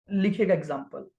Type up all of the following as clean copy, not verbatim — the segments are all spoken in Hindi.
लिखेगा example.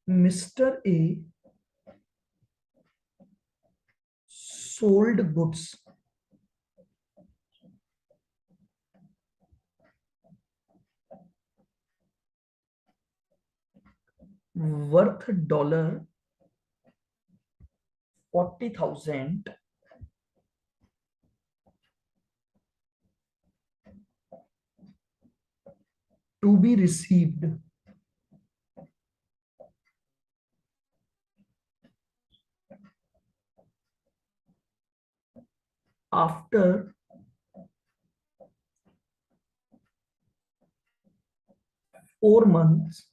Mister A sold goods worth $40,000 to be received after 4 months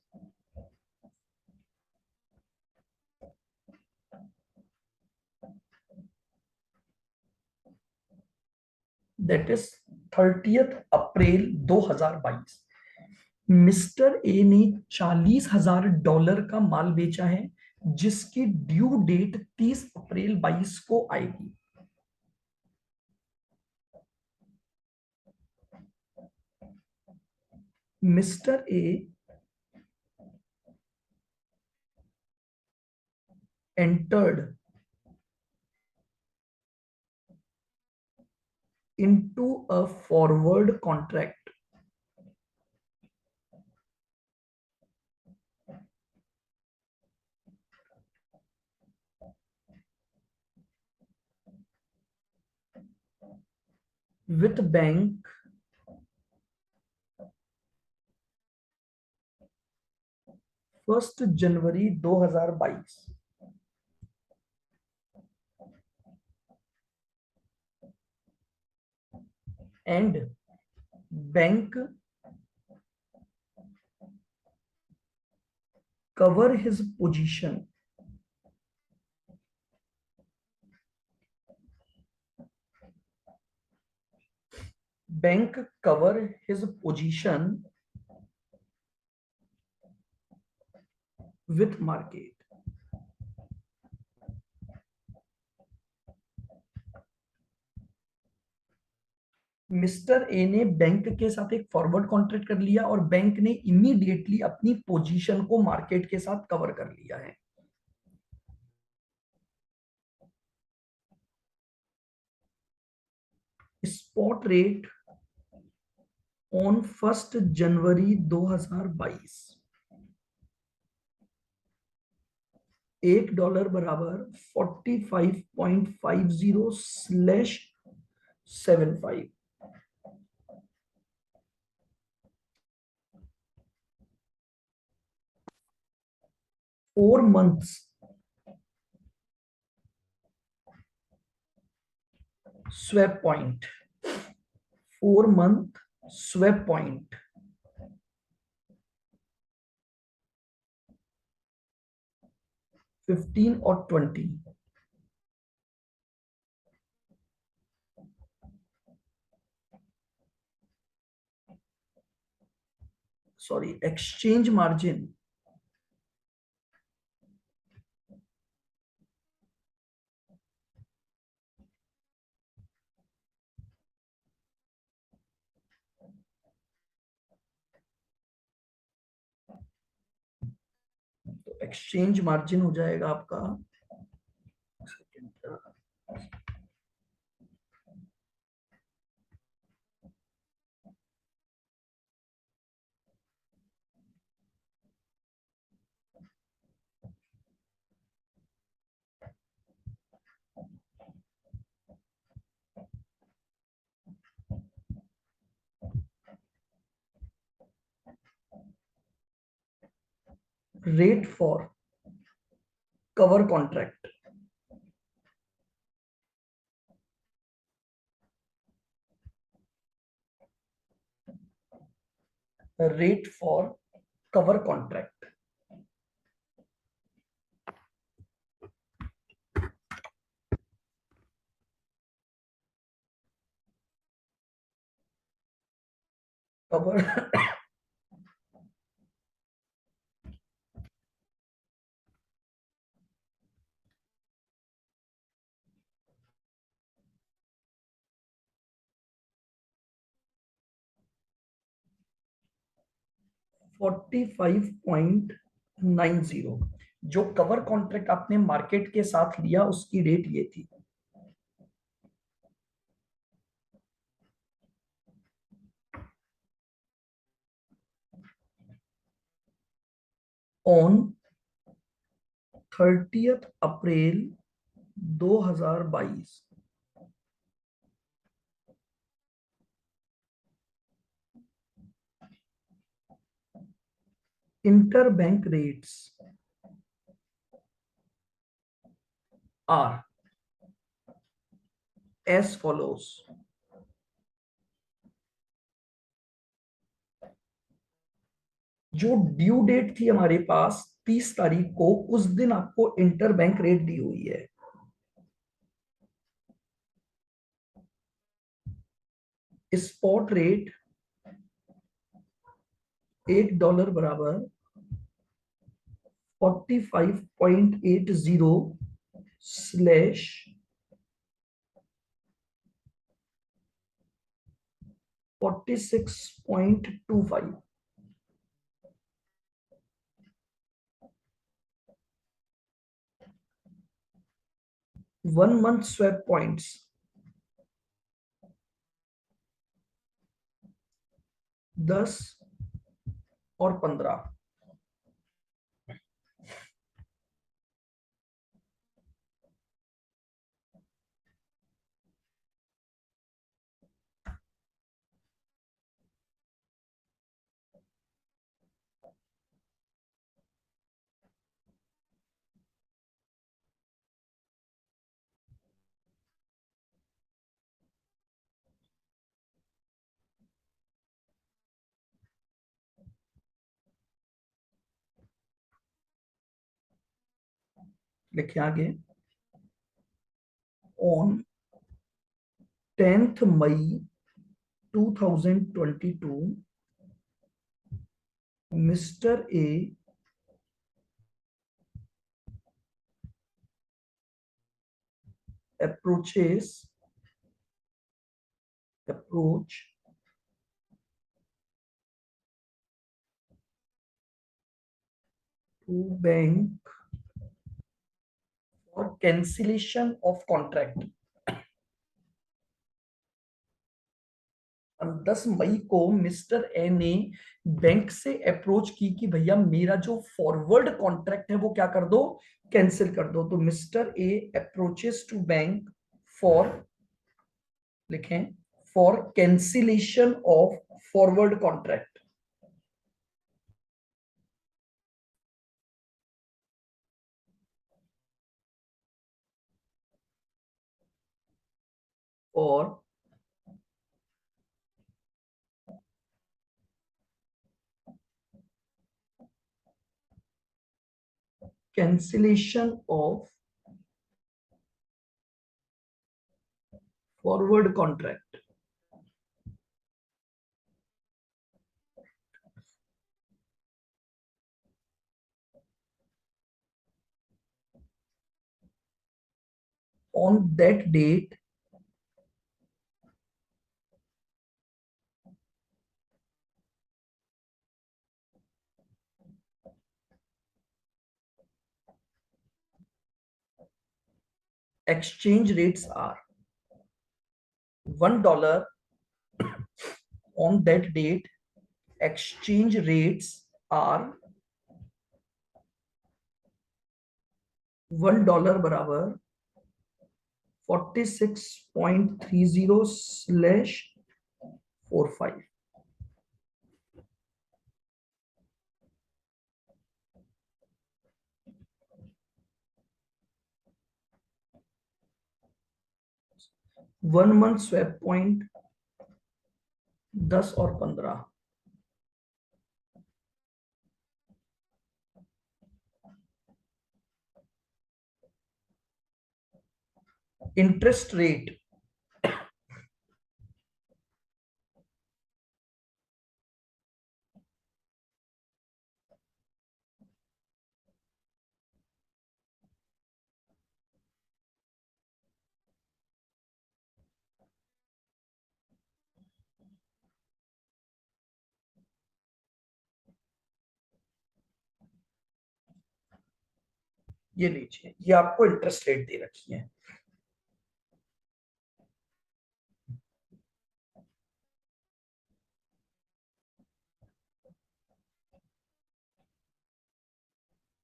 that is 30 April 2022। Mister ए ने $40,000 का माल बेचा है जिसकी ड्यू डेट 30 अप्रैल 2022 को आएगी। Mister A entered into a forward contract with bank first January 2022 and bank cover his position bank cover his position with market। Mister A ने बैंक के साथ एक फॉरवर्ड कॉन्ट्रैक्ट कर लिया और बैंक ने इमीडिएटली अपनी पोजीशन को मार्केट के साथ कवर कर लिया है। स्पॉट रेट ऑन 1 जनवरी 2022 $1 बराबर 45.50/75। 4 months swap point 4 month swap point 15 और 20 सॉरी एक्सचेंज मार्जिन तो एक्सचेंज मार्जिन हो जाएगा आपका rate for cover contract rate for cover contract. Cover 45.90, जो कवर कॉन्ट्रैक्ट आपने मार्केट के साथ लिया उसकी रेट ये थी। On 30 April 2022 interbank rates are as follows. जो ड्यू डेट थी हमारे पास 30 तारीख को, उस दिन आपको इंटरबैंक रेट दी हुई है। स्पॉट रेट $1 बराबर 45.80 स्लैश 46.25। 1 मंथ स्वैप पॉइंट्स 10 और 15। लिखे आगे। On 10th May 2022 mister A approach to bank for cancellation of contract। 10 मई को मिस्टर ए ने बैंक से अप्रोच की कि भैया मेरा जो फॉरवर्ड कॉन्ट्रैक्ट है वो क्या कर दो, कैंसिल कर दो। तो mister A approaches to bank for, लिखें, for cancellation of forward contract. और cancellation of forward contract। On that date exchange rates are $1। On that date exchange rates are $1 बराबर 46.30/45। 1 मंथ स्वैप पॉइंट 10 और 15। इंटरेस्ट रेट ये लीजिए, ये आपको इंटरेस्ट रेट दे रखी है।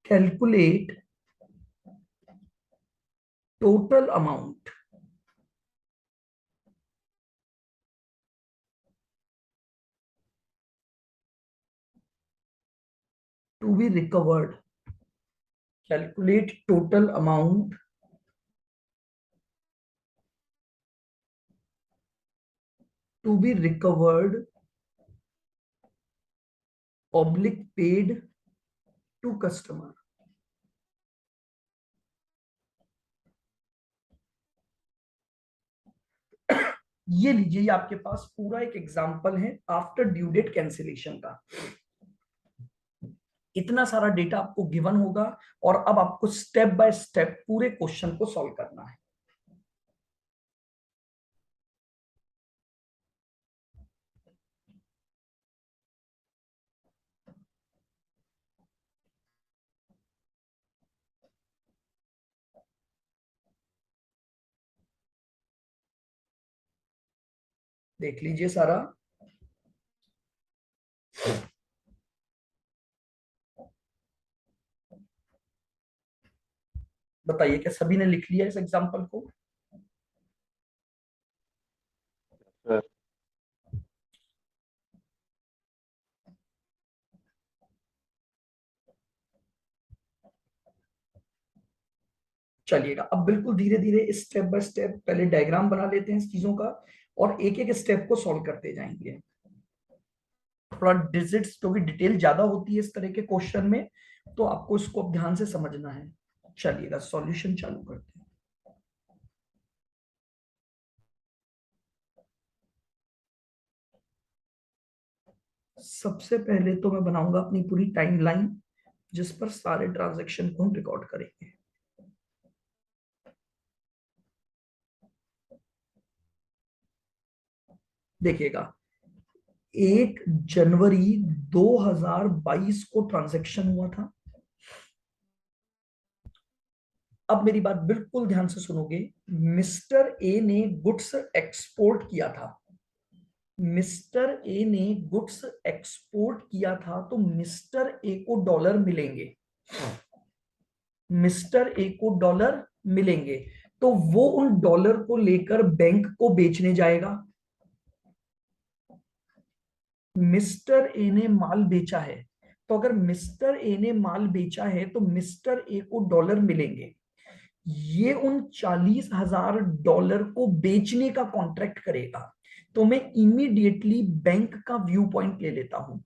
Calculate total amount to be recovered, calculate total amount to be recovered oblique paid to customer. ये लीजिए, ये आपके पास पूरा एक एग्जांपल है आफ्टर ड्यू डेट कैंसिलेशन का। इतना सारा डेटा आपको गिवन होगा और अब आपको स्टेप बाय स्टेप पूरे क्वेश्चन को सॉल्व करना है। देख लीजिए सारा। बताइए क्या सभी ने लिख लिया इस एग्जांपल को? सर। चलिएगा, अब बिल्कुल धीरे धीरे स्टेप बाय स्टेप पहले डायग्राम बना लेते हैं इस चीजों का और एक एक स्टेप को सॉल्व करते जाएंगे। थोड़ा डिजिट्स क्योंकि डिटेल ज्यादा होती है इस तरह के क्वेश्चन में, तो आपको इसको ध्यान से समझना है। चलिएगा सॉल्यूशन चालू करते हैं। सबसे पहले तो मैं बनाऊंगा अपनी पूरी टाइमलाइन जिस पर सारे ट्रांजैक्शन को हम रिकॉर्ड करेंगे। देखिएगा, 1 जनवरी 2022 को ट्रांजैक्शन हुआ था। अब मेरी बात बिल्कुल ध्यान से सुनोगे। मिस्टर ए ने गुड्स एक्सपोर्ट किया था। मिस्टर ए ने गुड्स एक्सपोर्ट किया था तो मिस्टर ए को डॉलर मिलेंगे। मिस्टर ए को डॉलर मिलेंगे तो वो उन डॉलर को लेकर बैंक को बेचने जाएगा। मिस्टर ए ने माल बेचा है, तो अगर मिस्टर ए ने माल बेचा है तो मिस्टर ए को डॉलर मिलेंगे। ये उन 40,000 डॉलर को बेचने का कॉन्ट्रैक्ट करेगा। तो मैं इमीडिएटली बैंक का व्यू पॉइंट ले लेता हूं।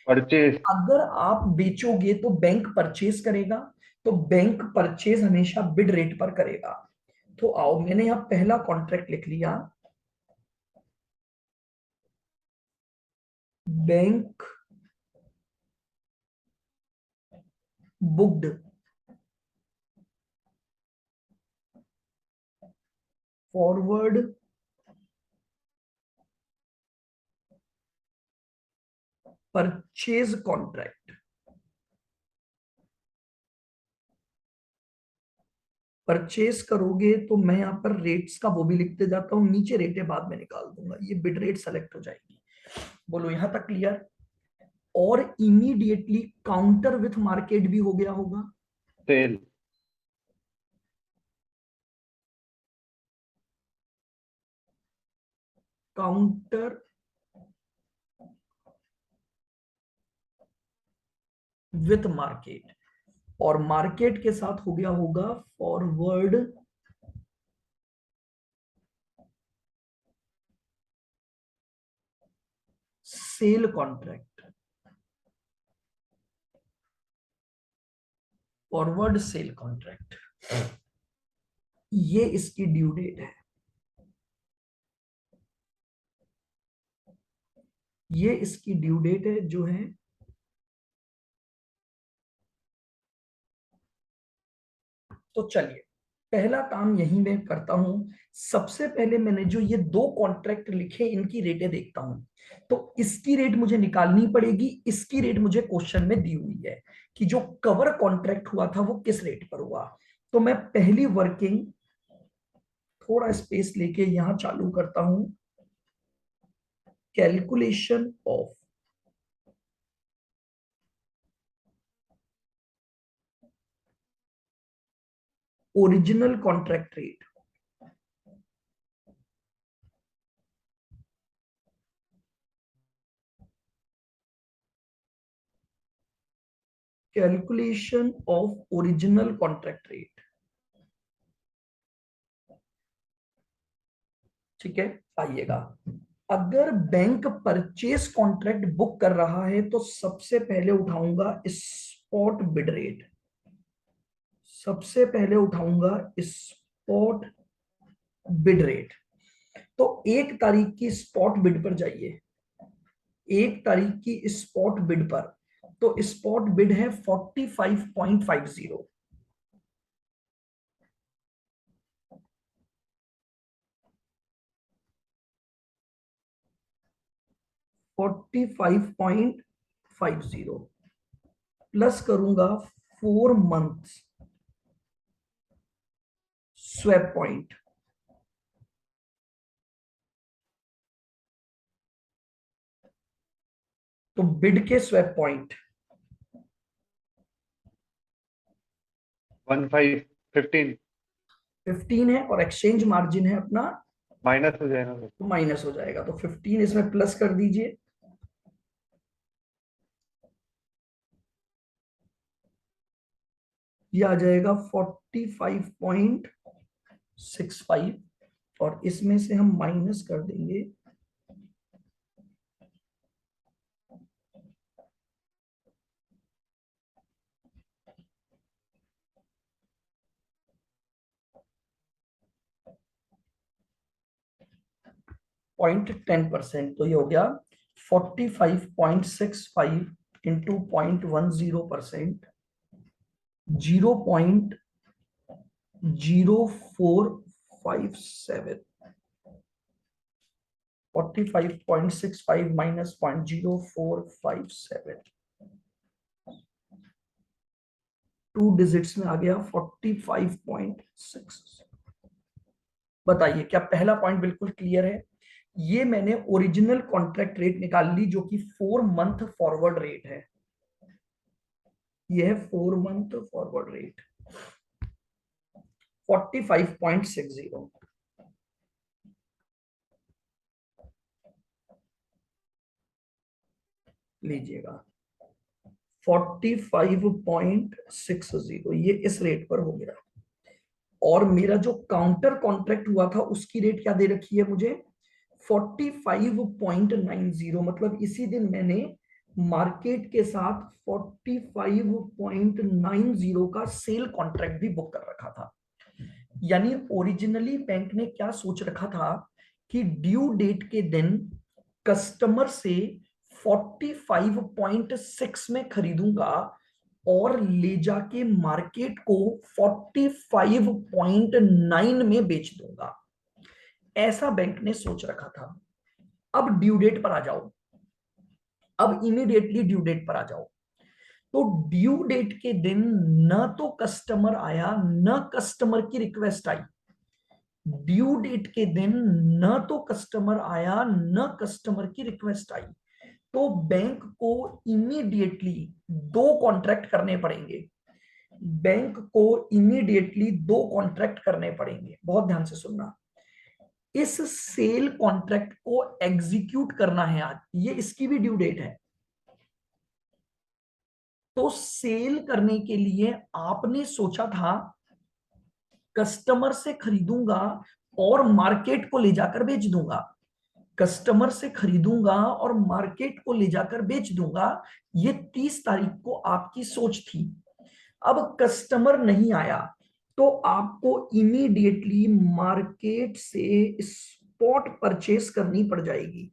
परचेज। अगर आप बेचोगे तो बैंक परचेज करेगा, तो बैंक परचेज हमेशा बिड रेट पर करेगा। तो आओ, मैंने यहां पहला कॉन्ट्रैक्ट लिख लिया। Bank booked forward purchase contract. Purchase करोगे तो मैं यहां पर रेट्स का वो भी लिखते जाता हूं, नीचे रेटें बाद में निकाल दूंगा, ये बिड रेट सेलेक्ट हो जाएगी। बोलो यहां तक क्लियर? और इमीडिएटली काउंटर विथ मार्केट भी हो गया होगा। सेल। काउंटर विथ मार्केट, और मार्केट के साथ हो गया होगा forward sale contract. Forward sale contract. ये इसकी ड्यू डेट है, ये इसकी ड्यू डेट है जो है। तो चलिए पहला काम यही मैं करता हूं, सबसे पहले मैंने जो ये दो कॉन्ट्रैक्ट लिखे इनकी रेटें देखता हूं। तो इसकी रेट मुझे निकालनी पड़ेगी, इसकी रेट मुझे क्वेश्चन में दी हुई है कि जो कवर कॉन्ट्रैक्ट हुआ था वो किस रेट पर हुआ। तो मैं पहली वर्किंग थोड़ा स्पेस लेके यहां चालू करता हूं, calculation of original contract rate. Calculation of original contract rate, ठीक है। आइएगा, अगर बैंक परचेस कॉन्ट्रैक्ट बुक कर रहा है तो सबसे पहले उठाऊंगा स्पॉट बिड रेट, सबसे पहले उठाऊंगा स्पॉट बिड रेट। तो 1 तारीख की स्पॉट बिड पर जाइए, 1 तारीख की स्पॉट बिड पर, तो स्पॉट बिड है 45.50, 45.50 प्लस करूंगा 4 मंथ स्वैप पॉइंट, तो बिड के स्वैप पॉइंट 15 15 है और एक्सचेंज मार्जिन है अपना, माइनस हो जाएगा सर। तो माइनस हो जाएगा, तो 15 इसमें प्लस कर दीजिए, ये आ जाएगा 45.65 और इसमें से हम माइनस कर देंगे 0.10%, तो ये हो गया 45.65 इंटू 0.10%, 0.0457, 45.65 माइनस 0.0457, 2 डिजिट्स में आ गया 45.6। बताइए क्या पहला पॉइंट बिल्कुल क्लियर है? ये मैंने ओरिजिनल कॉन्ट्रैक्ट रेट निकाल ली जो कि 4 मंथ फॉरवर्ड रेट है, ये है 4 मंथ फॉरवर्ड रेट 45.60। लीजिएगा 45.60 ये इस रेट पर हो गया, और मेरा जो काउंटर कॉन्ट्रैक्ट हुआ था उसकी रेट क्या दे रखी है मुझे, 45.90, मतलब इसी दिन मैंने मार्केट के साथ 45.90 का सेल कॉन्ट्रैक्ट भी बुक कर रखा था। यानी ओरिजिनली बैंक ने क्या सोच रखा था कि ड्यू डेट के दिन कस्टमर से 45.6 में खरीदूंगा और ले जाके मार्केट को 45.9 में बेच दूंगा, ऐसा बैंक ने सोच रखा था। अब ड्यू डेट पर आ जाओ, अब इमीडिएटली ड्यू डेट पर आ जाओ। तो ड्यू डेट के दिन न तो कस्टमर आया न कस्टमर की रिक्वेस्ट आई, ड्यू डेट के दिन न तो कस्टमर आया न कस्टमर की रिक्वेस्ट आई, तो बैंक को इमीडिएटली 2 कॉन्ट्रैक्ट करने पड़ेंगे, बैंक को इमीडिएटली 2 कॉन्ट्रैक्ट करने पड़ेंगे। बहुत ध्यान से सुनना, इस सेल कॉन्ट्रैक्ट को एग्जीक्यूट करना है आज, ये इसकी भी ड्यू डेट है। तो सेल करने के लिए आपने सोचा था कस्टमर से खरीदूंगा और मार्केट को ले जाकर बेच दूंगा, कस्टमर से खरीदूंगा और मार्केट को ले जाकर बेच दूंगा, ये 30 तारीख को आपकी सोच थी। अब कस्टमर नहीं आया तो आपको इमीडिएटली मार्केट से स्पॉट परचेस करनी पड़ जाएगी।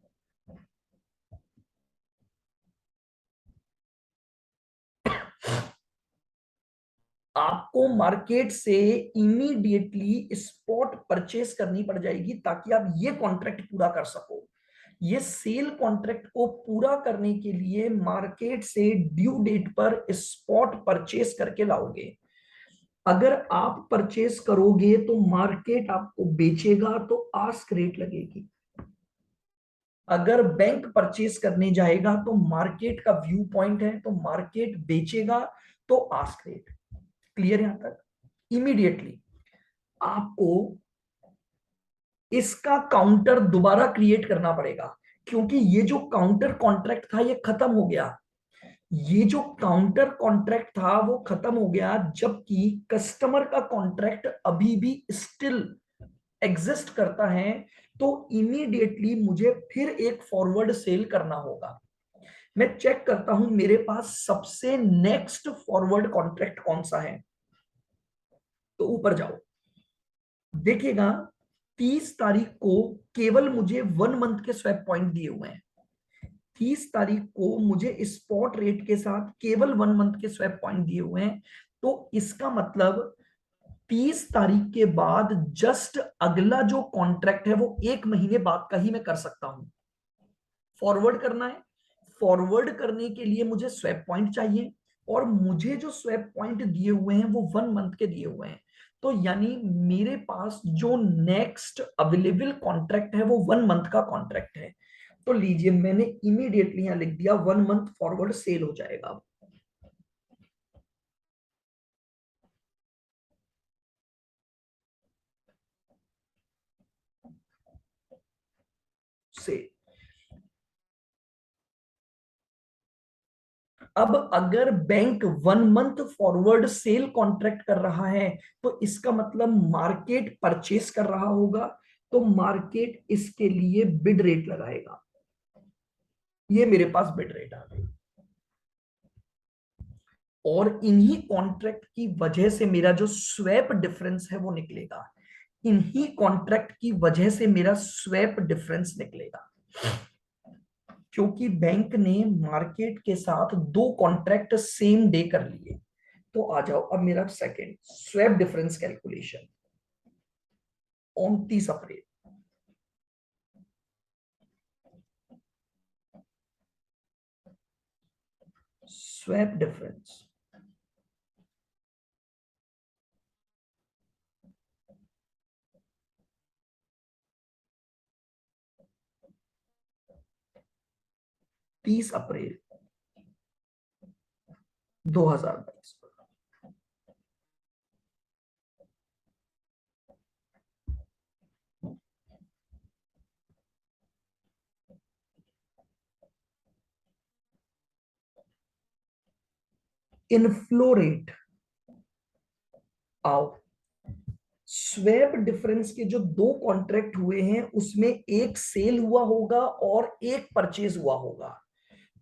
आपको मार्केट से इमीडिएटली स्पॉट परचेस करनी पड़ जाएगी ताकि आप ये कॉन्ट्रैक्ट पूरा कर सको। ये सेल कॉन्ट्रैक्ट को पूरा करने के लिए मार्केट से ड्यू डेट पर स्पॉट परचेस करके लाओगे। अगर आप परचेस करोगे तो मार्केट आपको बेचेगा तो आस्क रेट लगेगी। अगर बैंक परचेस करने जाएगा तो मार्केट का व्यू पॉइंट है, तो मार्केट बेचेगा तो आस्क रेट। क्लियर यहां तक? इमीडिएटली आपको इसका काउंटर दोबारा क्रिएट करना पड़ेगा, क्योंकि ये जो काउंटर कॉन्ट्रैक्ट था ये खत्म हो गया। ये जो काउंटर कॉन्ट्रैक्ट था वो खत्म हो गया, जबकि कस्टमर का कॉन्ट्रैक्ट अभी भी स्टिल एग्जिस्ट करता है। तो इमीडिएटली मुझे फिर एक फॉरवर्ड सेल करना होगा। मैं चेक करता हूं मेरे पास सबसे नेक्स्ट फॉरवर्ड कॉन्ट्रैक्ट कौन सा है। तो ऊपर जाओ, देखिएगा 30 तारीख को केवल मुझे 1 मंथ के स्वैप पॉइंट दिए हुए हैं। 30 तारीख को मुझे स्पॉट रेट के साथ केवल 1 मंथ के स्वैप पॉइंट दिए हुए हैं। तो इसका मतलब 30 तारीख के बाद जस्ट अगला जो कॉन्ट्रैक्ट है वो 1 महीने बाद का ही मैं कर सकता हूं। फॉरवर्ड करना है, फॉरवर्ड करने के लिए मुझे स्वैप पॉइंट चाहिए, और मुझे जो स्वैप पॉइंट दिए हुए हैं वो 1 मंथ के दिए हुए हैं। तो यानी मेरे पास जो नेक्स्ट अवेलेबल कॉन्ट्रैक्ट है वो 1 मंथ का कॉन्ट्रैक्ट है। तो लीजिए मैंने इमीडिएटली यहां लिख दिया 1 मंथ फॉरवर्ड सेल हो जाएगा। सेल। अब अगर bank 1 month forward sale contract कर रहा है तो इसका मतलब मार्केट परचेस कर रहा होगा, तो मार्केट इसके लिए बिड रेट लगाएगा। ये मेरे पास बिड रेट आ गई, और इन्हीं कॉन्ट्रैक्ट की वजह से मेरा जो स्वैप डिफरेंस है वो निकलेगा। इन्हीं कॉन्ट्रैक्ट की वजह से मेरा स्वैप डिफरेंस निकलेगा, क्योंकि बैंक ने मार्केट के साथ 2 कॉन्ट्रैक्ट सेम डे कर लिए। तो आ जाओ अब मेरा सेकंड स्वैप डिफरेंस कैलकुलेशन। 29 अप्रैल, स्वैप डिफरेंस 30 अप्रैल 2022। Inflow rate. आओ, स्वैप डिफरेंस के जो 2 कॉन्ट्रैक्ट हुए हैं उसमें एक सेल हुआ होगा और एक परचेज हुआ होगा।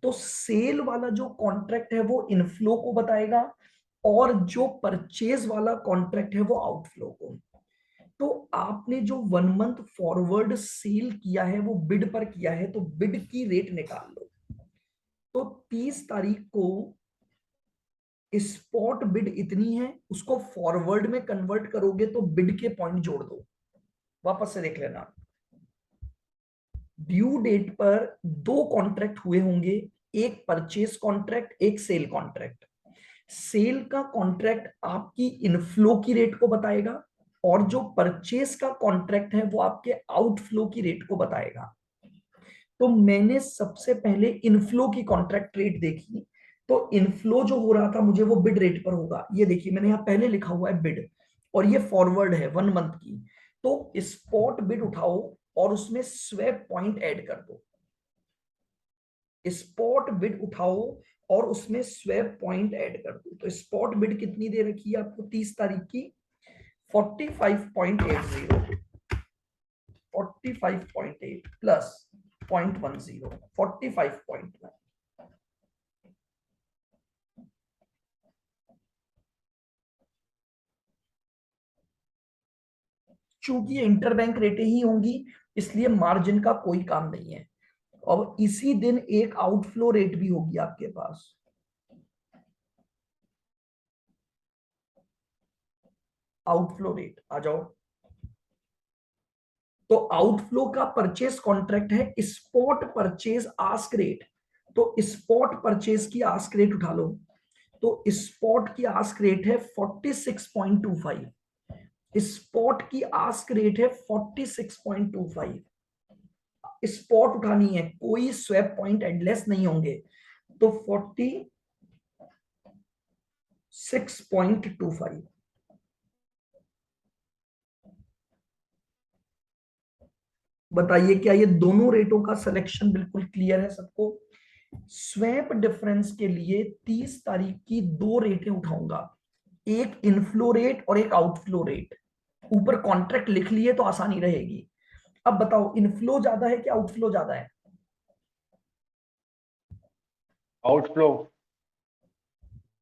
तो सेल वाला जो कॉन्ट्रैक्ट है वो इनफ्लो को बताएगा, और जो परचेज वाला कॉन्ट्रैक्ट है वो आउटफ्लो को। तो आपने जो 1 मंथ फॉरवर्ड सेल किया है वो बिड पर किया है, तो बिड की रेट निकाल लो। तो 30 तारीख को स्पॉट बिड इतनी है, उसको फॉरवर्ड में कन्वर्ट करोगे तो बिड के पॉइंट जोड़ दो। वापस से देख लेना, ड्यू डेट पर 2 कॉन्ट्रैक्ट हुए होंगे, एक परचेज कॉन्ट्रैक्ट एक सेल कॉन्ट्रैक्ट। सेल का कॉन्ट्रैक्ट आपकी इनफ्लो की रेट को बताएगा, और जो परचेज का कॉन्ट्रैक्ट है वो आपके आउटफ्लो की रेट को बताएगा। तो मैंने सबसे पहले इनफ्लो की कॉन्ट्रैक्ट रेट देखी, तो इनफ्लो जो हो रहा था मुझे वो बिड रेट पर होगा। ये देखिए मैंने यहाँ पहले लिखा हुआ है बिड, और ये फॉरवर्ड है 1 मंथ की। तो स्पॉट बिड उठाओ और उसमें स्वैप पॉइंट ऐड कर दो। स्पॉट बिड उठाओ और उसमें स्वैप पॉइंट ऐड कर दो। तो स्पॉट बिड कितनी दे रखी है आपको 30 तारीख की? 45.80, 45.8 प्लस 0.10, 45.1। चूंकि इंटरबैंक रेटें ही होंगी इसलिए मार्जिन का कोई काम नहीं है। और इसी दिन एक आउटफ्लो रेट भी होगी आपके पास। आउटफ्लो रेट आ जाओ। तो आउटफ्लो का परचेस कॉन्ट्रैक्ट है स्पॉट परचेज आस्क रेट। तो स्पॉट परचेज की आस्क रेट उठा लो। तो स्पॉट की आस्क रेट है 46.25। स्पॉट की आस्क रेट है 46.25। स्पॉट उठानी है, कोई स्वैप पॉइंट एडलेस नहीं होंगे। तो 46.25। बताइए क्या ये दोनों रेटों का सिलेक्शन बिल्कुल क्लियर है सबको? स्वैप डिफरेंस के लिए 30 तारीख की दो रेटें उठाऊंगा, एक इनफ्लो रेट और एक आउटफ्लो रेट। ऊपर कॉन्ट्रैक्ट लिख लिए तो आसानी रहेगी। अब बताओ इनफ्लो ज्यादा है कि आउटफ्लो ज्यादा है? आउटफ्लो।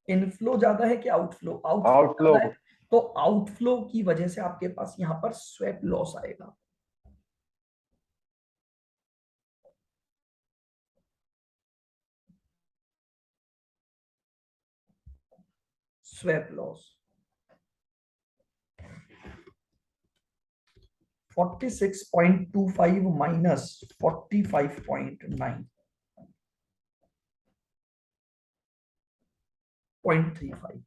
इनफ्लो ज्यादा है कि आउटफ्लो? Outflow outflow. ज्यादा है। तो आउटफ्लो की वजह से आपके पास यहां पर स्वैप लॉस आएगा। Swap loss 46.25 minus 45.9 0.35।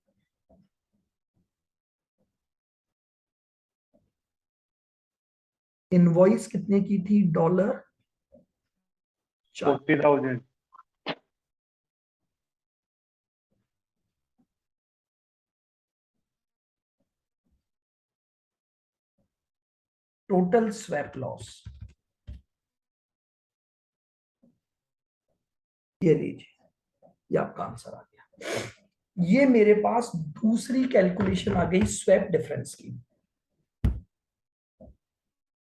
इनवॉइस कितने की थी? डॉलर 4। 40,000। टोटल स्वैप लॉस ये लीजिए, ये आपका आंसर आ गया। ये मेरे पास दूसरी कैलकुलेशन आ गई स्वैप डिफरेंस की।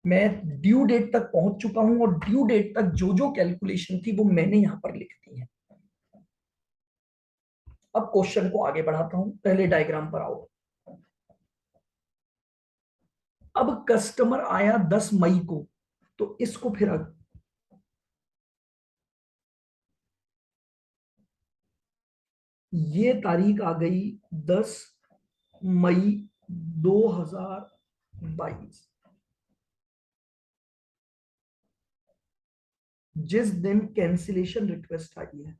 मैं ड्यू डेट तक पहुंच चुका हूं और ड्यू डेट तक जो जो कैलकुलेशन थी वो मैंने यहां पर लिख दी है। अब क्वेश्चन को आगे बढ़ाता हूं, पहले डायग्राम पर आओ। अब कस्टमर आया 10 मई को, तो इसको फिर ये तारीख आ गई 10 मई 2022, जिस दिन कैंसिलेशन रिक्वेस्ट आई है।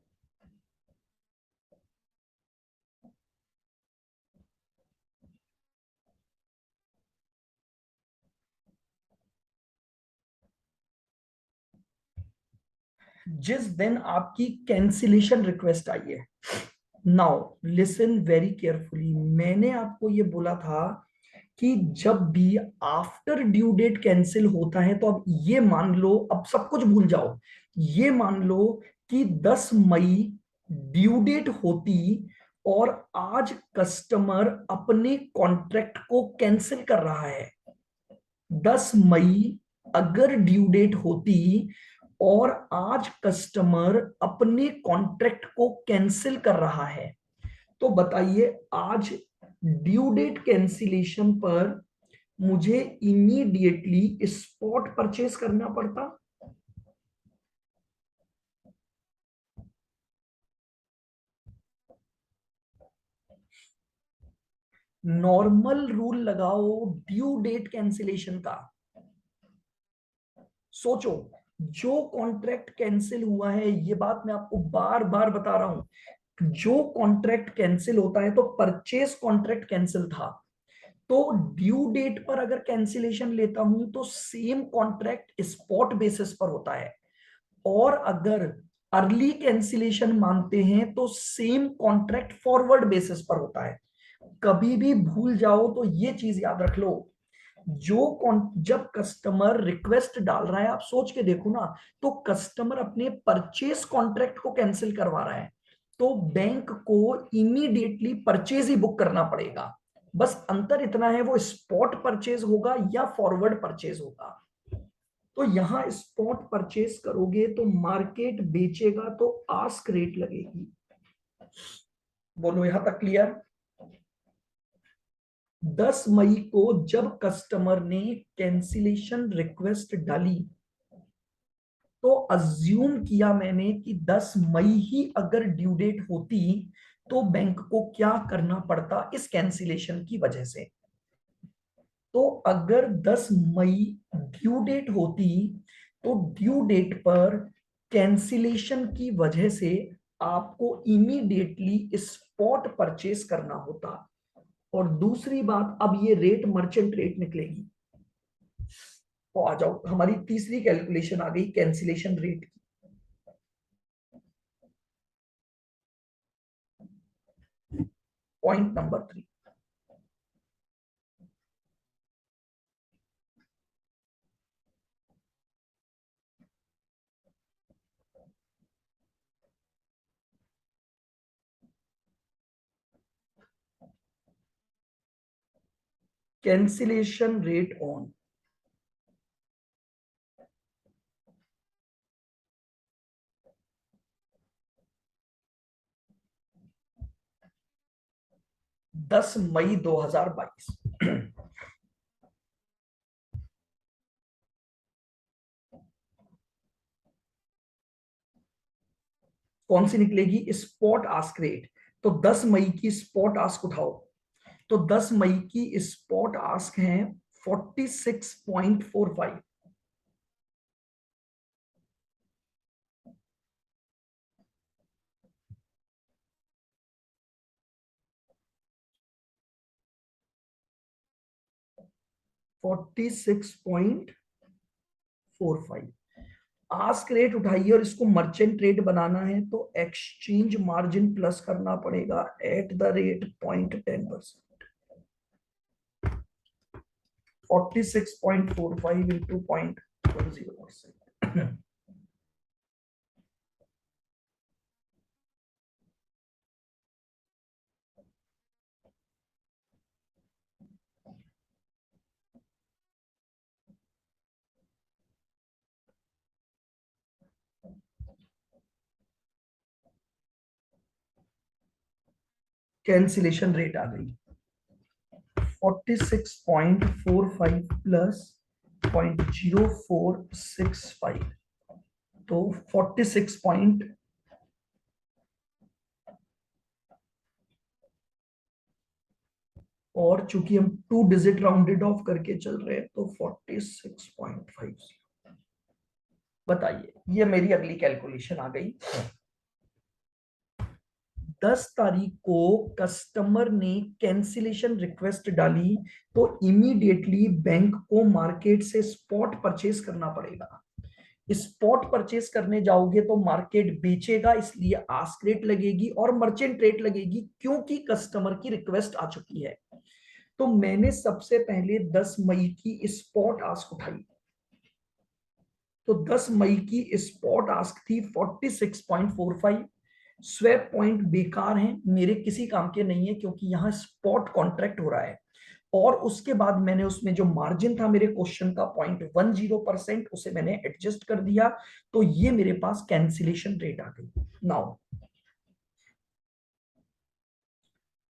जिस दिन आपकी कैंसिलेशन रिक्वेस्ट आई है। नाउ लिसन वेरी केयरफुली, मैंने आपको ये बोला था कि जब भी आफ्टर ड्यू डेट कैंसिल होता है तो अब ये मान लो, अब सब कुछ भूल जाओ, ये मान लो कि 10 मई ड्यू डेट होती और आज कस्टमर अपने कॉन्ट्रैक्ट को कैंसिल कर रहा है। 10 मई अगर ड्यू डेट होती और आज कस्टमर अपने कॉन्ट्रैक्ट को कैंसिल कर रहा है, तो बताइए आज ड्यू डेट कैंसिलेशन पर मुझे इमीडिएटली स्पॉट परचेस करना पड़ता? नॉर्मल रूल लगाओ ड्यू डेट कैंसिलेशन का। सोचो, जो कॉन्ट्रैक्ट कैंसिल हुआ है, ये बात मैं आपको बार बार बता रहा हूं, जो कॉन्ट्रैक्ट कैंसिल होता है तो परचेस कॉन्ट्रैक्ट कैंसिल था, तो ड्यू डेट पर अगर कैंसिलेशन लेता हूं तो सेम कॉन्ट्रैक्ट स्पॉट बेसिस पर होता है, और अगर अर्ली कैंसिलेशन मानते हैं तो सेम कॉन्ट्रैक्ट फॉरवर्ड बेसिस पर होता है। कभी भी भूल जाओ तो ये चीज याद रख लो, जब कस्टमर रिक्वेस्ट डाल रहा है, आप सोच के देखो ना, तो कस्टमर अपने परचेस कॉन्ट्रैक्ट को कैंसिल करवा रहा है, तो बैंक को इमीडिएटली परचेज ही बुक करना पड़ेगा। बस अंतर इतना है, वो स्पॉट परचेज होगा या फॉरवर्ड परचेज होगा। तो यहां स्पॉट परचेज करोगे तो मार्केट बेचेगा तो आस्क रेट लगेगी। बोलो यहां तक क्लियर? 10 मई को जब कस्टमर ने कैंसिलेशन रिक्वेस्ट डाली तो अज्यूम किया मैंने कि 10 मई ही अगर ड्यू डेट होती तो बैंक को क्या करना पड़ता इस कैंसिलेशन की वजह से। तो अगर 10 मई ड्यू डेट होती तो ड्यू डेट पर कैंसिलेशन की वजह से आपको इमीडिएटली स्पॉट परचेस करना होता। और दूसरी बात, अब ये रेट मर्चेंट रेट निकलेगी। तो आ जाओ, हमारी तीसरी कैलकुलेशन आ गई कैंसिलेशन रेट की। Point number 3, cancellation rate on 10 मई 2022। कौन सी निकलेगी? Spot ask rate. तो 10 मई की स्पॉट आस्क उठाओ। तो 10 मई की स्पॉट आस्क है 46.45। 46.45 आस्क रेट उठाइए और इसको मर्चेंट रेट बनाना है तो एक्सचेंज मार्जिन प्लस करना पड़ेगा at the rate 0.10%। 46.45 into 0.10%। Cancellation rate आ गई 46.45 प्लस 0.0465। तो 46 पॉइंट, और चूंकि हम 2 डिजिट राउंडेड ऑफ करके चल रहे हैं तो 46.50। बताइए, ये मेरी अगली कैलकुलेशन आ गई। 10 तारीख को कस्टमर ने कैंसिलेशन रिक्वेस्ट डाली तो इमीडिएटली बैंक को मार्केट से स्पॉट परचेस करना पड़ेगा। स्पॉट परचेस करने जाओगे तो मार्केट बेचेगा, इसलिए आस्क रेट लगेगी और मर्चेंट रेट लगेगी क्योंकि कस्टमर की रिक्वेस्ट आ चुकी है। तो मैंने सबसे पहले 10 मई की स्पॉट आस्क उठाई। तो 10 मई की स्पॉट आस्क थी 46.45। स्वैप पॉइंट बेकार हैं, मेरे किसी काम के नहीं है क्योंकि यहां स्पॉट कॉन्ट्रैक्ट हो रहा है। और उसके बाद मैंने उसमें जो मार्जिन था मेरे क्वेश्चन का 0.10%, उसे मैंने एडजस्ट कर दिया। तो ये मेरे पास कैंसिलेशन रेट आ गई। नाउ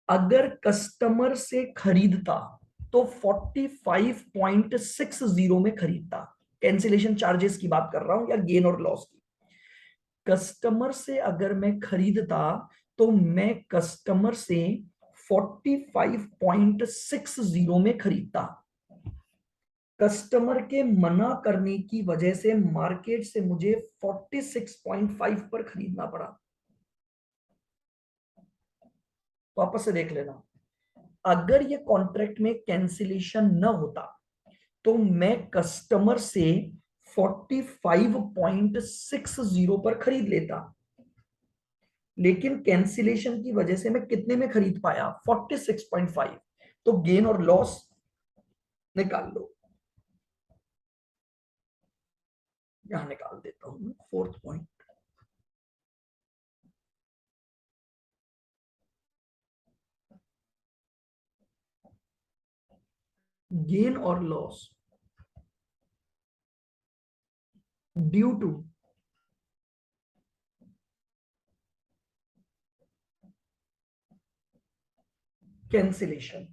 अगर कस्टमर से खरीदता तो 45.60 में खरीदता। कैंसिलेशन चार्जेस की बात कर रहा हूं या गेन और लॉस की। कस्टमर से अगर मैं खरीदता तो मैं कस्टमर से 45.60 में खरीदता। कस्टमर के मना करने की वजह से मार्केट से मुझे 46.5 पर खरीदना पड़ा। वापस से देख लेना, अगर ये कॉन्ट्रैक्ट में कैंसिलेशन न होता तो मैं कस्टमर से 45.60 पर खरीद लेता। लेकिन कैंसिलेशन की वजह से मैं कितने में खरीद पाया? 46.5। तो गेन और लॉस निकाल लो। यहां निकाल देता हूं, फोर्थ पॉइंट। गेन और लॉस ड्यू टू कैंसिलेशन।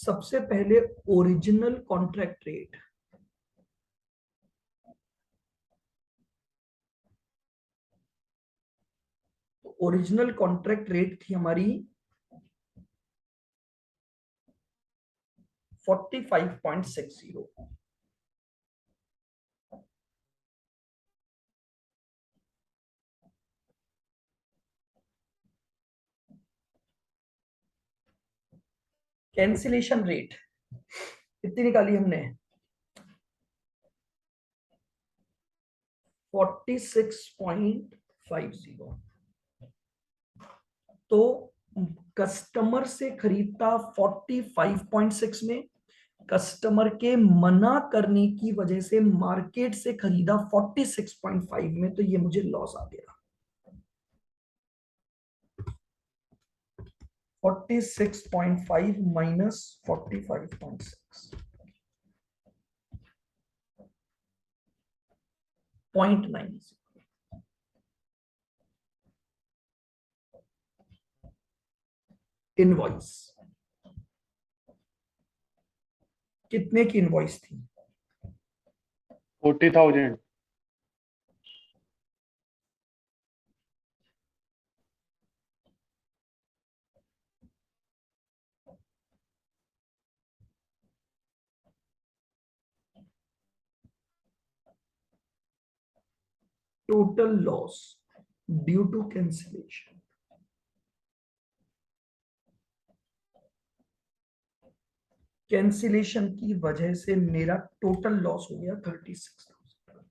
सबसे पहले original contract rate, original contract rate थी हमारी 45.60। कैंसिलेशन रेट कितनी निकाली हमने? 46.50। तो कस्टमर से खरीदता 45.6 में, कस्टमर के मना करने की वजह से मार्केट से खरीदा 46.5 में, तो ये मुझे लॉस आ गया। 46.5 माइनस 45.6, 0.9। इनवॉइस कितने की इनवॉइस थी? 40,000। Total loss due to cancellation, cancellation की वजह से मेरा टोटल लॉस हो गया 36,000।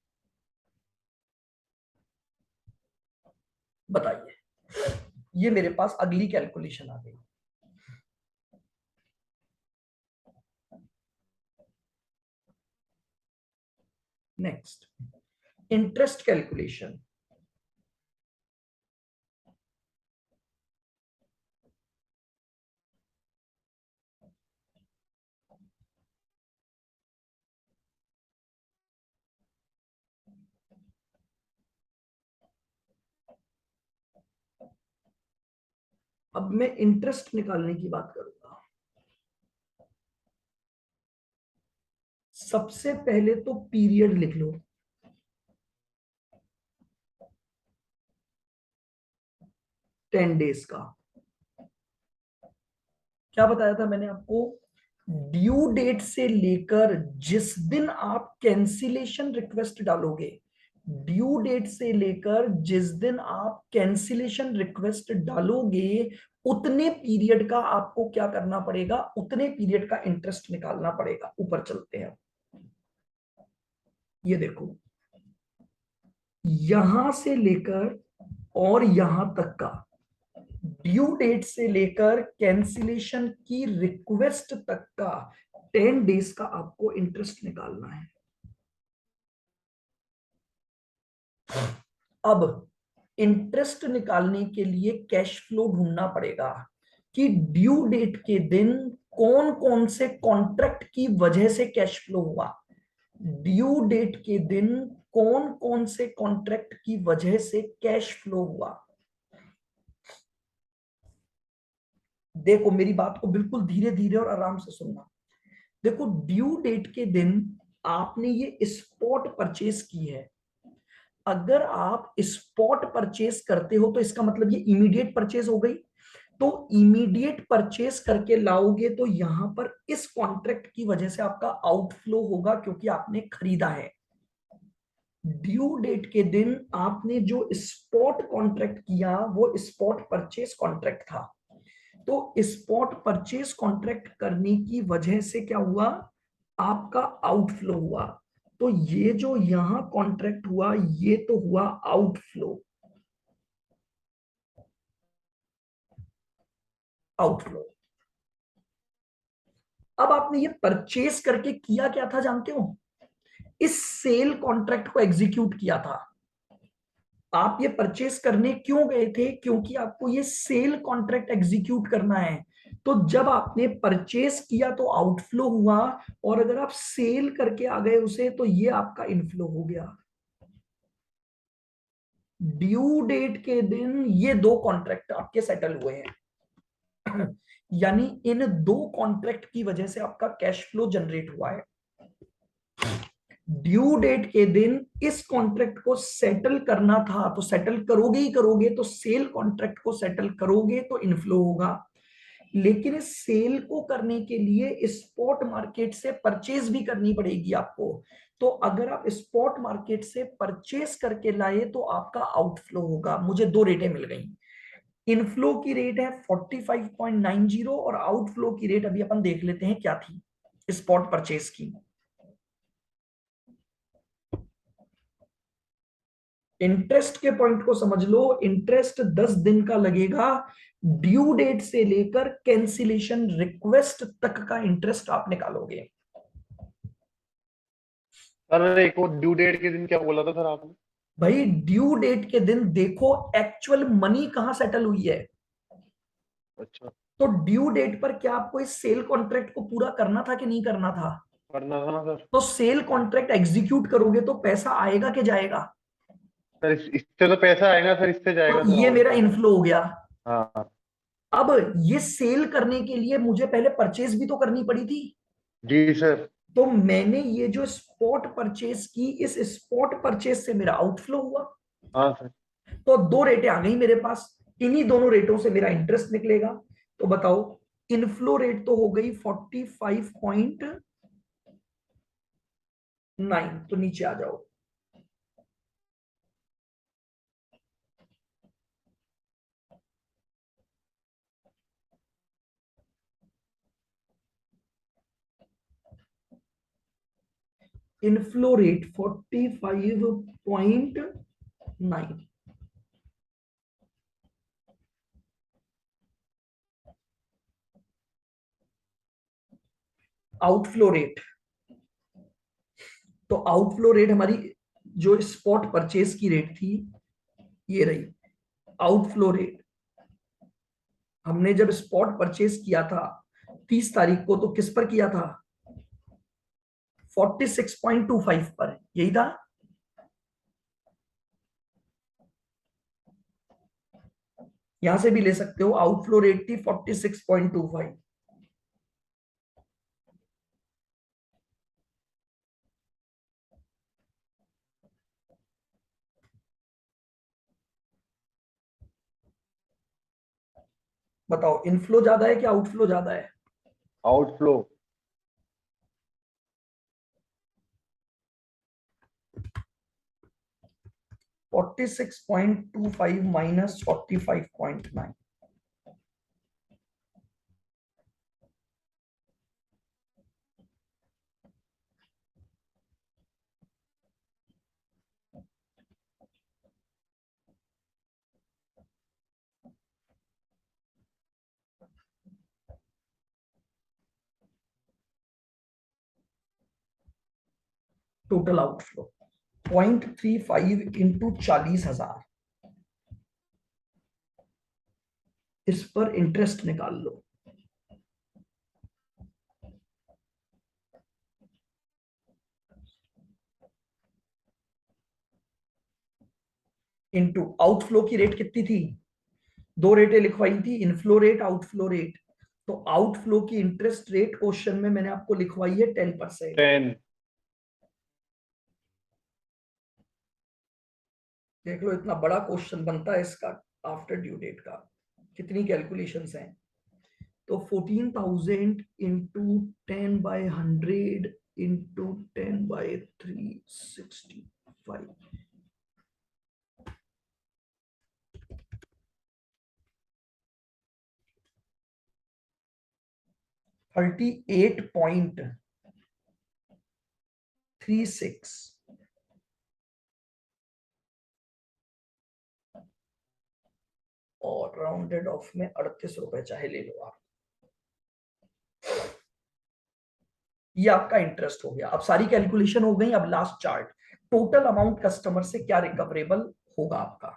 बताइए, ये मेरे पास अगली कैलकुलेशन आ गई। Next, interest calculation. अब मैं इंटरेस्ट निकालने की बात करूंगा। सबसे पहले तो पीरियड लिख लो, 10 डेज का। क्या बताया था मैंने आपको? ड्यू डेट से लेकर जिस दिन आप कैंसिलेशन रिक्वेस्ट डालोगे, ड्यू डेट से लेकर जिस दिन आप कैंसिलेशन रिक्वेस्ट डालोगे, उतने पीरियड का आपको क्या करना पड़ेगा? उतने पीरियड का इंटरेस्ट निकालना पड़ेगा। ऊपर चलते हैं, ये देखो, यहां से लेकर और यहां तक का, ड्यू डेट से लेकर कैंसिलेशन की रिक्वेस्ट तक का 10 डेज का आपको इंटरेस्ट निकालना है। अब इंटरेस्ट निकालने के लिए कैश फ्लो ढूंढना पड़ेगा कि ड्यू डेट के दिन कौन कौन से कॉन्ट्रैक्ट की वजह से कैश फ्लो हुआ। ड्यू डेट के दिन कौन कौन से कॉन्ट्रैक्ट की वजह से कैश फ्लो हुआ। देखो, मेरी बात को बिल्कुल धीरे धीरे और आराम से सुनना। देखो, ड्यू डेट के दिन आपने ये स्पॉट परचेस की है। अगर आप स्पॉट परचेस करते हो तो इसका मतलब ये इमीडिएट परचेस हो गई। तो इमीडिएट परचेस करके लाओगे तो यहां पर इस कॉन्ट्रैक्ट की वजह से आपका आउटफ्लो होगा, क्योंकि आपने खरीदा है। ड्यू डेट के दिन आपने जो स्पॉट कॉन्ट्रैक्ट किया वो स्पॉट परचेस कॉन्ट्रैक्ट था। तो स्पॉट परचेस कॉन्ट्रैक्ट करने की वजह से क्या हुआ? आपका आउटफ्लो हुआ। तो ये जो यहां कॉन्ट्रैक्ट हुआ ये तो हुआ आउटफ्लो, आउटफ्लो। अब आपने ये परचेस करके किया क्या था जानते हो? इस सेल कॉन्ट्रैक्ट को एग्जीक्यूट किया था। आप ये परचेस करने क्यों गए थे? क्योंकि आपको ये सेल कॉन्ट्रैक्ट एग्जीक्यूट करना है। तो जब आपने परचेस किया तो आउटफ्लो हुआ, और अगर आप सेल करके आ गए उसे तो ये आपका इनफ्लो हो गया। ड्यू डेट के दिन ये दो कॉन्ट्रैक्ट आपके सेटल हुए हैं। यानी इन दो कॉन्ट्रैक्ट की वजह से आपका कैश फ्लो जनरेट हुआ है। ड्यू डेट के दिन इस कॉन्ट्रैक्ट को सेटल करना था, तो सेटल करोगे ही करोगे, तो सेल कॉन्ट्रैक्ट को सेटल करोगे तो इनफ्लो होगा। लेकिन इस सेल को करने के लिए स्पॉट मार्केट से परचेज भी करनी पड़ेगी आपको। तो अगर आप स्पॉट मार्केट से परचेस करके लाए तो आपका आउटफ्लो होगा। मुझे दो रेटें मिल गई। इनफ्लो की रेट है 45.90 और आउटफ्लो की रेट अभी अपन देख लेते हैं क्या थी स्पॉट परचेस की। इंटरेस्ट के पॉइंट को समझ लो। इंटरेस्ट 10 दिन का लगेगा। ड्यू डेट से लेकर कैंसिलेशन रिक्वेस्ट तक का इंटरेस्ट आप निकालोगे। सर एक वो ड्यू डेट के दिन क्या बोला था सर आपने? भाई ड्यू डेट के दिन देखो एक्चुअल मनी कहां सेटल हुई है। अच्छा। तो ड्यू डेट पर क्या आपको इस सेल कॉन्ट्रैक्ट को पूरा करना था कि नहीं करना था? करना था ना सर। तो सेल कॉन्ट्रैक्ट एग्जीक्यूट करोगे तो पैसा आएगा कि जाएगा? सर इससे तो पैसा आएगा सर, इससे तो जाएगा सर ये मेरा आउटफ्लो। इनफ्लो हो गया। हाँ। अब ये सेल करने के लिए मुझे पहले परचेज भी तो करनी पड़ी थी। जी सर। तो मैंने ये जो स्पॉट परचेज की, इस स्पॉट परचेज से मेरा आउटफ्लो हुआ। हाँ सर। तो दो रेटें आ गई मेरे पास। इन्हीं दोनों रेटों से मेरा इंटरेस्ट निकलेगा। तो बताओ, इनफ्लो रेट तो हो गई 45.9। तो नीचे आ जाओ। Inflow rate 45.9। आउटफ्लो रेट, तो आउटफ्लो रेट हमारी जो स्पॉट परचेज की रेट थी ये रही। आउटफ्लो रेट हमने जब स्पॉट परचेज किया था 30 तारीख को, तो किस पर किया था? 46.25 पर, यही था। यहां से भी ले सकते हो, आउटफ्लो रेट थी 46.25। बताओ इनफ्लो ज्यादा है कि आउटफ्लो ज्यादा है? Outflow. 46.25 minus 45.9। Total outflow 0.35 into 40,000। इस पर इंटरेस्ट निकाल लो। इंटू आउटफ्लो की रेट कितनी थी? दो रेटें लिखवाई थी, इनफ्लो रेट, आउटफ्लो रेट। तो आउटफ्लो की इंटरेस्ट रेट क्वेश्चन में मैंने आपको लिखवाई है 10%। 10। देख लो इतना बड़ा क्वेश्चन बनता है इसका आफ्टर ड्यू डेट का। कितनी कैलकुलेशंस हैं? तो 14,000 इंटू 10/100 इंटू 10/365। 38.36 और राउंडेड ऑफ में 38 रुपए चाहे ले लो आप। ये आपका इंटरेस्ट हो गया। अब सारी कैलकुलेशन हो गई। अब last chart, total amount customer से क्या रिकवरेबल होगा आपका,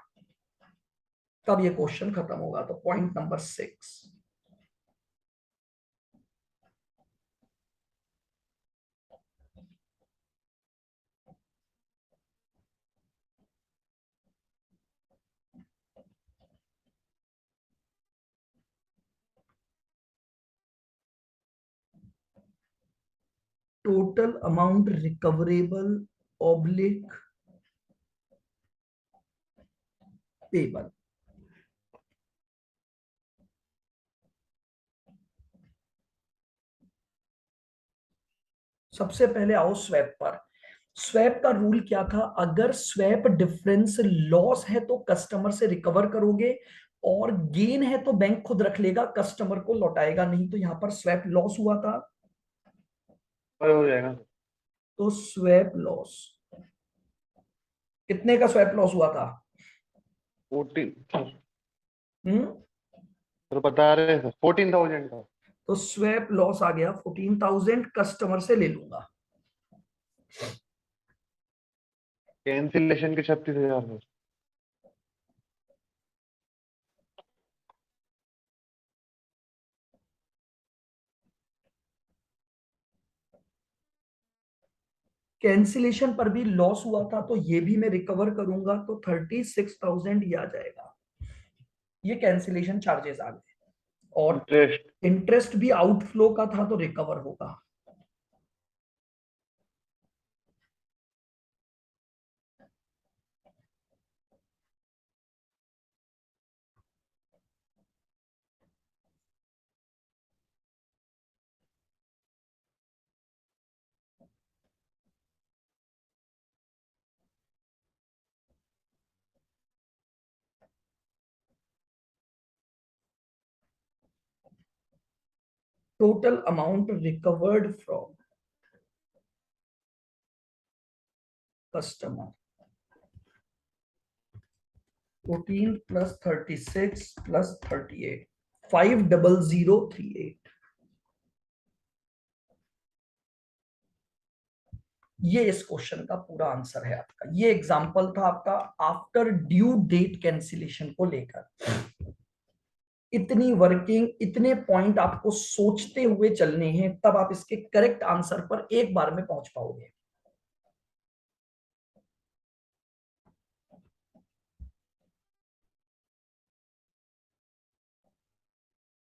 तब ये क्वेश्चन खत्म होगा। तो point number 6, total amount recoverable oblique payable. सबसे पहले आओ स्वैप पर। स्वैप का रूल क्या था? अगर स्वैप डिफरेंस लॉस है तो कस्टमर से रिकवर करोगे, और गेन है तो बैंक खुद रख लेगा, कस्टमर को लौटाएगा नहीं। तो यहां पर स्वैप लॉस हुआ था, हो जाएगा सर। तो स्वैप लॉस। कितने का स्वैप लॉस हुआ था? 14 हम्म सर बता रहे हैं सर, 14,000 का। तो स्वैप लॉस आ गया 14,000, कस्टमर से ले लूंगा। कैंसिलेशन के 36,000 सर। कैंसिलेशन पर भी लॉस हुआ था, तो ये भी मैं रिकवर करूंगा, तो 36,000 ही आ जाएगा। ये कैंसिलेशन चार्जेस आ गए। और इंटरेस्ट। इंटरेस्ट भी आउटफ्लो का था, तो रिकवर होगा। Total amount recovered from customer 14 plus 36 plus 38, 50038। ये इस क्वेश्चन का पूरा आंसर है आपका। ये एग्जांपल था आपका आफ्टर ड्यू डेट कैंसिलेशन को लेकर। इतनी वर्किंग, इतने पॉइंट आपको सोचते हुए चलने हैं, तब आप इसके करेक्ट आंसर पर एक बार में पहुंच पाओगे।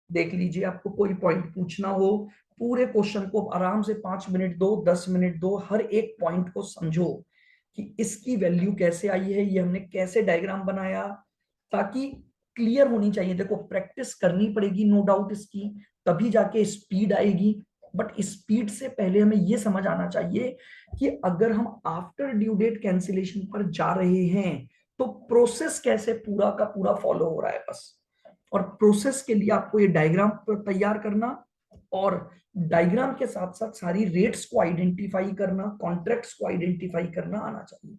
देख लीजिए, आपको कोई पॉइंट पूछना हो, पूरे क्वेश्चन को आराम से 5 मिनट दो, 10 मिनट दो, हर एक पॉइंट को समझो कि इसकी वैल्यू कैसे आई है, ये हमने कैसे डायग्राम बनाया, ताकि क्लियर होनी चाहिए। देखो, प्रैक्टिस करनी पड़ेगी नो डाउट इसकी, तभी जाके स्पीड आएगी। बट स्पीड से पहले हमें यह समझ आना चाहिए कि अगर हम आफ्टर ड्यू डेट कैंसिलेशन पर जा रहे हैं, तो प्रोसेस कैसे पूरा का पूरा फॉलो हो रहा है बस। और प्रोसेस के लिए आपको ये डायग्राम तैयार करना, और डायग्राम के साथ साथ सारी रेट्स को आइडेंटिफाई करना, कॉन्ट्रैक्ट्स को आइडेंटिफाई करना आना चाहिए।